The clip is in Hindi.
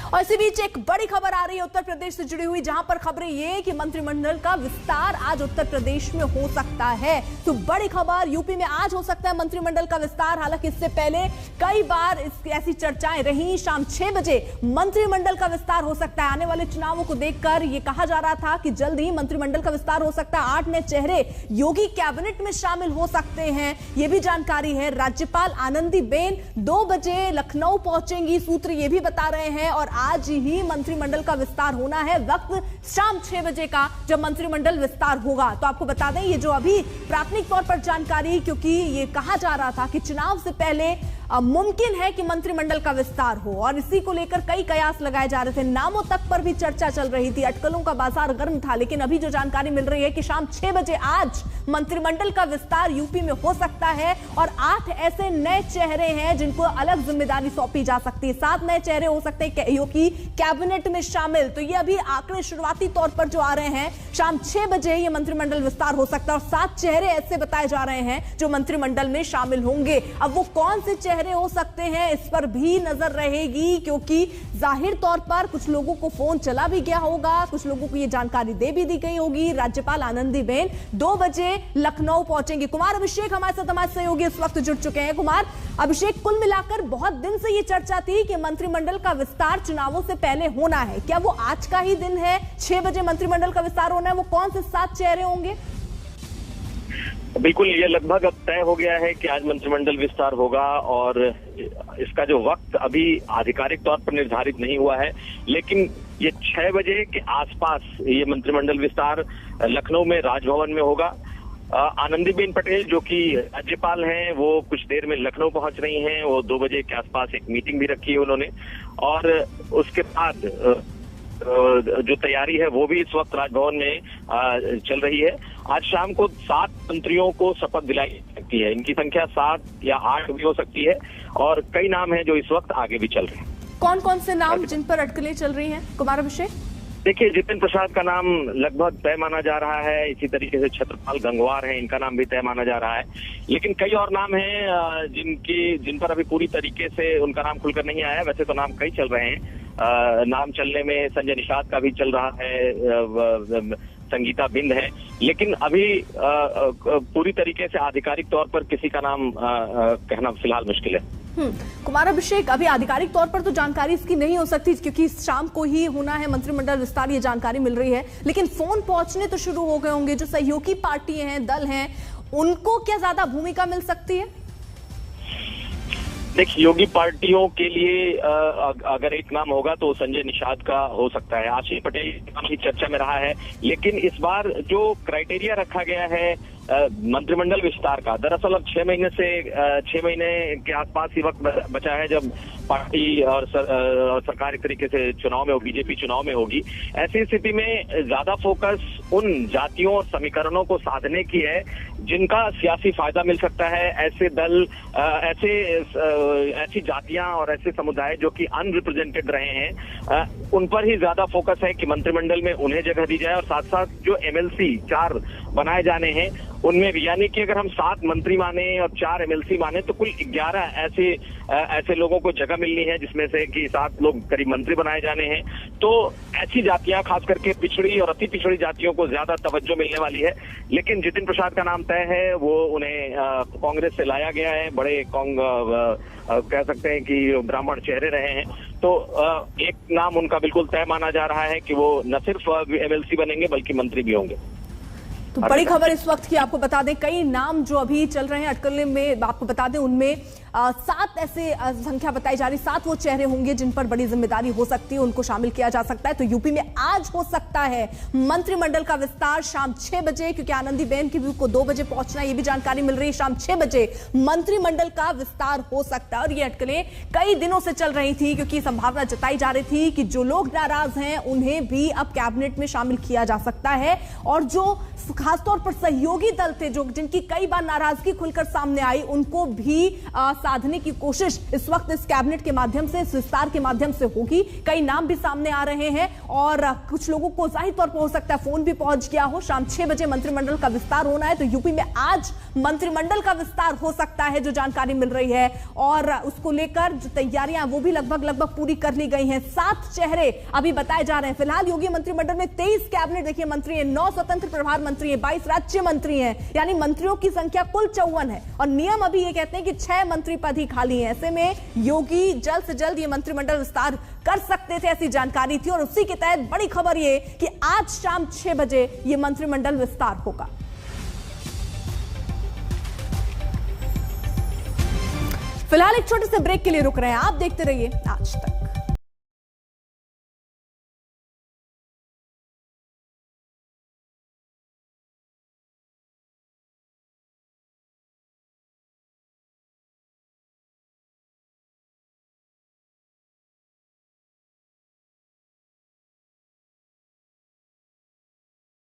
और इसी बीच एक बड़ी खबर आ रही है उत्तर प्रदेश से जुड़ी हुई, जहां पर खबरें ये कि मंत्रिमंडल का विस्तार आज उत्तर प्रदेश में हो सकता है। तो बड़ी खबर, यूपी में आज हो सकता है मंत्रिमंडल का विस्तार। हालांकि इससे पहले कई बार ऐसी चर्चाएं रही, शाम 6 बजे मंत्रिमंडल का विस्तार हो सकता है। आने वाले चुनावों को देखकर यह कहा जा रहा था कि जल्द ही मंत्रिमंडल का विस्तार हो सकता है। 8 नए चेहरे योगी कैबिनेट में शामिल हो सकते हैं, यह भी जानकारी है। राज्यपाल आनंदीबेन 2 बजे लखनऊ पहुंचेंगी, सूत्र यह भी बता रहे हैं। और आज ही मंत्रिमंडल का विस्तार होना है, वक्त शाम 6 बजे का जब मंत्रिमंडल विस्तार होगा। तो आपको बता दें, ये जो अभी प्राथमिक तौर पर जानकारी, क्योंकि ये कहा जा रहा था कि चुनाव से पहले मुमकिन है कि मंत्रिमंडल का विस्तार हो, और इसी को लेकर कई कयास लगाए जा रहे थे। नामों तक पर भी चर्चा चल रही थी, अटकलों का बाजार गर्म था। लेकिन अभी जो जानकारी मिल रही है कि शाम 6 बजे आज मंत्रिमंडल का विस्तार यूपी में हो सकता है, और 8 ऐसे नए चेहरे हैं जिनको अलग जिम्मेदारी सौंपी जा सकती है। 7 नए चेहरे हो सकते हैं योगी कैबिनेट में शामिल। तो ये अभी आंकड़े शुरुआती तौर पर जो आ रहे हैं, शाम 6 बजे ये मंत्रिमंडल विस्तार हो सकता है, और 7 चेहरे ऐसे बताए जा रहे हैं जो मंत्रिमंडल में शामिल होंगे। अब वो कौन से चेहरे हो सकते हैं, इस पर भी नजर रहेगी, क्योंकि जाहिर तौर पर कुछ लोगों को फोन चला भी गया होगा, कुछ लोगों को यह जानकारी दे भी दी गई होगी। राज्यपाल आनंदीबेन 2 बजे लखनऊ पहुंचेंगे। कुमार अभिषेक हमारे साथ हमारे सहयोगी इस वक्त जुड़ चुके हैं। कुमार अभिषेक, कुल मिलाकर बहुत दिन से यह चर्चा थी कि मंत्रिमंडल का विस्तार चुनावों से पहले होना है। क्या वो आज का ही दिन है, 6 बजे मंत्रिमंडल का विस्तार होना है? वो कौन से 7 चेहरे होंगे? बिल्कुल, ये लगभग अब तय हो गया है कि आज मंत्रिमंडल विस्तार होगा, और इसका जो वक्त अभी आधिकारिक तौर पर निर्धारित नहीं हुआ है, लेकिन ये 6 बजे के आसपास ये मंत्रिमंडल विस्तार लखनऊ में राजभवन में होगा। आनंदीबेन पटेल जो कि राज्यपाल हैं, वो कुछ देर में लखनऊ पहुंच रही हैं। वो 2 बजे के आसपास एक मीटिंग भी रखी है उन्होंने, और उसके बाद जो तैयारी है वो भी इस वक्त राजभवन में चल रही है। आज शाम को 7 मंत्रियों को शपथ दिलाई जा सकती है। इनकी संख्या 7 या 8 भी हो सकती है, और कई नाम हैं जो इस वक्त आगे भी चल रहे हैं। कौन कौन से नाम जिन पर अटकलें चल रही हैं, कुमार अभिषेक? देखिए, जितिन प्रसाद का नाम लगभग तय माना जा रहा है। इसी तरीके से छत्रपाल गंगवार हैं, इनका नाम भी तय माना जा रहा है। लेकिन कई और नाम हैं जिन पर अभी पूरी तरीके से उनका नाम खुलकर नहीं आया। वैसे तो नाम कई चल रहे हैं। नाम चलने में संजय निषाद का भी चल रहा है, संगीता बिंद है, लेकिन अभी पूरी तरीके से आधिकारिक तौर पर किसी का नाम कहना फिलहाल मुश्किल है। कुमार अभिषेक, अभी आधिकारिक तौर पर तो जानकारी इसकी नहीं हो सकती, क्योंकि शाम को ही होना है मंत्रिमंडल विस्तार, ये जानकारी मिल रही है। लेकिन फोन पहुंचने तो शुरू हो गए होंगे। जो सहयोगी पार्टी हैं, दल हैं, उनको क्या ज्यादा भूमिका मिल सकती है? देखिए, योगी पार्टियों के लिए अगर एक नाम होगा तो संजय निषाद का हो सकता है। आशीष पटेल नाम की चर्चा में रहा है, लेकिन इस बार जो क्राइटेरिया रखा गया है मंत्रिमंडल विस्तार का, दरअसल अब 6 महीने के आसपास ही वक्त बचा है जब पार्टी और सरकार एक तरीके से चुनाव में होगी, बीजेपी चुनाव में होगी। ऐसी स्थिति में ज्यादा फोकस उन जातियों और समीकरणों को साधने की है जिनका सियासी फायदा मिल सकता है। ऐसे दल, ऐसी जातियां और ऐसे समुदाय जो कि अनरिप्रेजेंटेड रहे हैं, उन पर ही ज्यादा फोकस है कि मंत्रिमंडल में उन्हें जगह दी जाए। और साथ साथ जो MLC 4 बनाए जाने हैं उनमें भी, यानी कि अगर हम 7 मंत्री माने और 4 MLC माने तो कुल 11 ऐसे लोगों को जगह मिलनी है, जिसमें से कि 7 लोग करीब मंत्री बनाए जाने हैं। तो ऐसी जातियां, खास करके पिछड़ी और अति पिछड़ी जातियों को ज्यादा तवज्जो मिलने वाली है। लेकिन जितिन प्रसाद का नाम तय है, वो उन्हें कांग्रेस से लाया गया है। बड़े कह सकते हैं कि ब्राह्मण चेहरे रहे हैं। तो एक नाम उनका बिल्कुल तय माना जा रहा है कि वो न सिर्फ MLC बनेंगे बल्कि मंत्री भी होंगे। तो बड़ी खबर इस वक्त की आपको बता दें, कई नाम जो अभी चल रहे हैं अटकलें में, आपको बता दें उनमें 7 ऐसे संख्या बताई जा रही, 7 वो चेहरे होंगे जिन पर बड़ी जिम्मेदारी हो सकती है, उनको शामिल किया जा सकता है। तो यूपी में आज हो सकता है मंत्रिमंडल का विस्तार शाम 6 बजे, क्योंकि आनंदीबेन की को 2 बजे पहुंचना, ये भी जानकारी मिल रही है। शाम 6 बजे मंत्रिमंडल का विस्तार हो सकता है, और ये अटकलें कई दिनों से चल रही थी, क्योंकि संभावना जताई जा रही थी कि जो लोग नाराज हैं उन्हें भी अब कैबिनेट में शामिल किया जा सकता है। और जो खासतौर पर सहयोगी दल थे जो जिनकी कई बार नाराजगी खुलकर सामने आई, उनको भी साधने की कोशिश इस वक्त इस कैबिनेट के माध्यम से, इस विस्तार के माध्यम से होगी। कई नाम भी सामने आ रहे हैं और कुछ लोगों को जाहिर तौर पर हो सकता है फोन भी पहुंच गया हो। शाम 6 बजे मंत्रिमंडल का विस्तार होना है, तो यूपी में आज मंत्रिमंडल का विस्तार हो सकता है, जो जानकारी मिल रही है। और उसको लेकर जो तैयारियां वो भी लगभग पूरी कर ली गई हैं। 7 चेहरे अभी बताए जा रहे हैं। फिलहाल योगी मंत्रिमंडल में 23 कैबिनेट देखिए मंत्री हैं, 9 स्वतंत्र प्रभार मंत्री हैं, 22 राज्य मंत्री हैं, यानी मंत्रियों की संख्या कुल 54 है। और नियम अभी ये कहते हैं कि 6 मंत्री पद ही खाली हैं। ऐसे में योगी जल्द से जल्द ये मंत्रिमंडल विस्तार कर सकते थे, ऐसी जानकारी थी। और उसी के तहत बड़ी खबर ये कि आज शाम 6 बजे ये मंत्रिमंडल विस्तार होगा। फिलहाल एक छोटे से ब्रेक के लिए रुक रहे हैं, आप देखते रहिए आज तक।